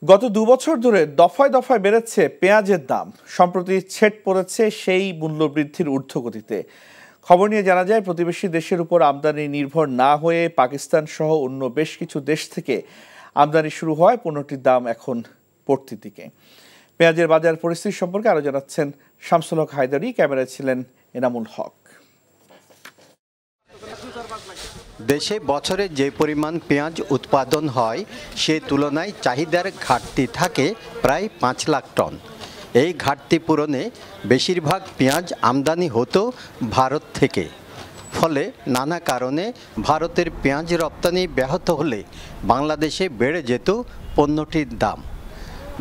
গত ২ বছর ধরে দফায় দফায় বেড়েছে পেঁয়াজের দাম। সম্প্রতি ছেদ পড়েছে সেই মূল্যবৃদ্ধির ঊর্ধ্বগতিতে। খবর নিয়ে জানা যায়, প্রতিবেশী দেশের উপর আমদানি নির্ভর না হয়ে পাকিস্তান সহ অন্য বেশ কিছু দেশ থেকে আমদানি শুরু হয় পণ্যটির দাম এখন পড়তির দিকে। পেঁয়াজের বাজার পরিস্থিতি সম্পর্কে আরো জানাচ্ছেন শামসুল হক হায়দারি, ক্যামেরায় ছিলেন এনামুল হক। দেশে বছরে যে পরিমাণ পেঁয়াজ উৎপাদন হয় সে তুলনায় চাহিদার ঘাটতি থাকে প্রায় ৫ লাখ টন। এই ঘাটতি পূরণে বেশিরভাগ পেঁয়াজ আমদানি হতো ভারত থেকে। ফলে নানা কারণে ভারতের পেঁয়াজ রপ্তানি ব্যাহত হলে বাংলাদেশে বেড়ে যেত পণ্যটির দাম।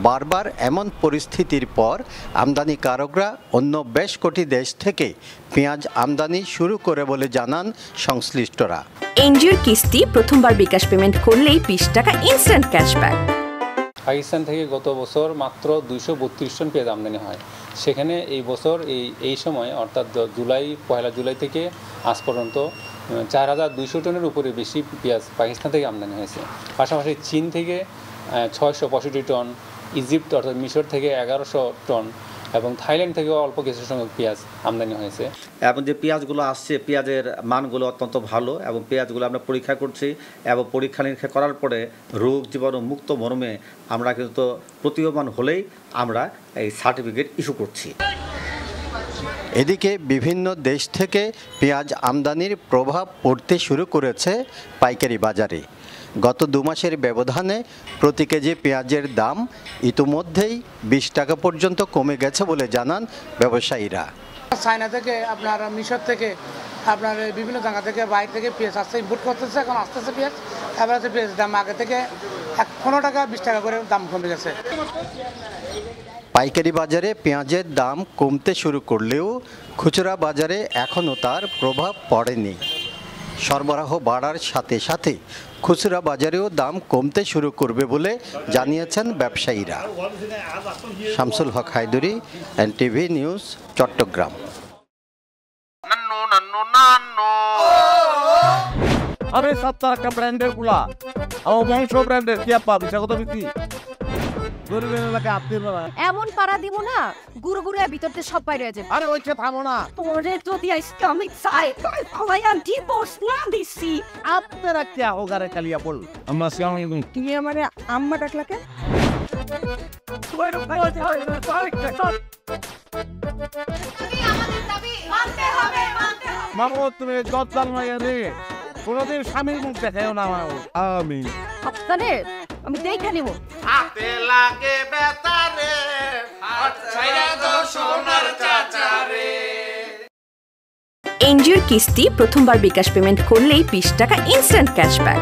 বারবার এমন পরিস্থিতির পর আমদানিকারকরা অন্য বেশ কটি দেশ থেকে পেঁয়াজ আমদানি শুরু করে বলে জানান সংশ্লিষ্টরা। এনজিওর কিস্তি প্রথমবার বিকাশ পেমেন্ট করলেই ২০ টাকা ইনস্ট্যান্ট ক্যাশব্যাক। পাকিস্তান থেকে গত বছর মাত্র ২৩২ টন পেঁয়াজ আমদানি হয়। সেখানে এই বছর এই সময় অর্থাৎ পয়লা জুলাই থেকে আজ পর্যন্ত ৪,২০০ টনের উপরে বেশি পেঁয়াজ পাকিস্তান থেকে আমদানি হয়েছে। পাশাপাশি চীন থেকে ৬৬৫ টন, ইজিপ্ট অর্থাৎ মিশর থেকে ১১০০ টন এবং থাইল্যান্ড থেকেও অল্প কিছু সংখ্যক পেঁয়াজ আমদানি হয়েছে। এবং যে পেঁয়াজগুলো আসছে, পেঁয়াজের মানগুলো অত্যন্ত ভালো এবং পেঁয়াজগুলো আমরা পরীক্ষা করছি এবং পরীক্ষা নিরীক্ষা করার পরে রোগ জীবাণু মুক্ত মর্মে আমরা কিন্তু প্রতীয়মান হলেই আমরা এই সার্টিফিকেট ইস্যু করছি। এদিকে বিভিন্ন দেশ থেকে পেঁয়াজ আমদানির প্রভাব পড়তে শুরু করেছে পাইকারি বাজারে। গত ২ মাসের ব্যবধানে প্রতি কেজি পেঁয়াজের দাম ইতিমধ্যেই ২০ টাকা পর্যন্ত কমে গেছে বলে জানান ব্যবসায়ীরা। চায়না থেকে আপনার মিশর থেকে আপনার বিভিন্ন জায়গা থেকে বাইরে থেকে পেঁয়াজ আসছে, ইম্পোর্ট করতেছে, এখন আসতেছে পেঁয়াজ। এবার হচ্ছে পেঁয়াজের দাম আগে থেকে ১৫ টাকা ২০ টাকা করে দাম কমে গেছে। পাইকারি বাজারে পেঁয়াজের দাম কমতে শুরু করলেও খুচরা বাজারে এখনও তার প্রভাব পড়েনি। সরবরাহ বাড়ার সাথে সাথে খুচরা বাজারেও দাম কমতে শুরু করবে বলে জানিয়েছেন ব্যবসায়ীরা। শামসুল হক হায়দারি, এনটিভি নিউজ, চট্টগ্রাম। আরে সপ্তাহ একটা ব্র্যান্ডের গুলা আমার বংশ ব্র্যান্ডের কি আপা বিচার কত বিক্রি এমন পাড়া দিব না গুরু গুরু ভিতরতে সব বাইরে যাবে। আরে ওইটা থামো না, তোরে যদি ইসলামিক সাই সবাই আমি ডিভোর্স না দিছি। আপনারা কি হোগারে কালিয়া বল আমরা সালাম আলাইকুম। তুমি আমারে আম্মা ডাকলাকে তুমি আমাদের দাবি মানতে হবে। মামু তুমি গদ্দার মাইয়া রে, কোনদিন স্বামীর মুখ দেখাও না। আমি আপনারে আমি দেখে নিব। হাতে লাগে বেতারে হাত ছাইরা দাও সোনার চাচারে। এনজিওর কিস্তি প্রথমবার বিকাশ পেমেন্ট করলেই ২০ টাকা ইনস্ট্যান্ট ক্যাশব্যাক।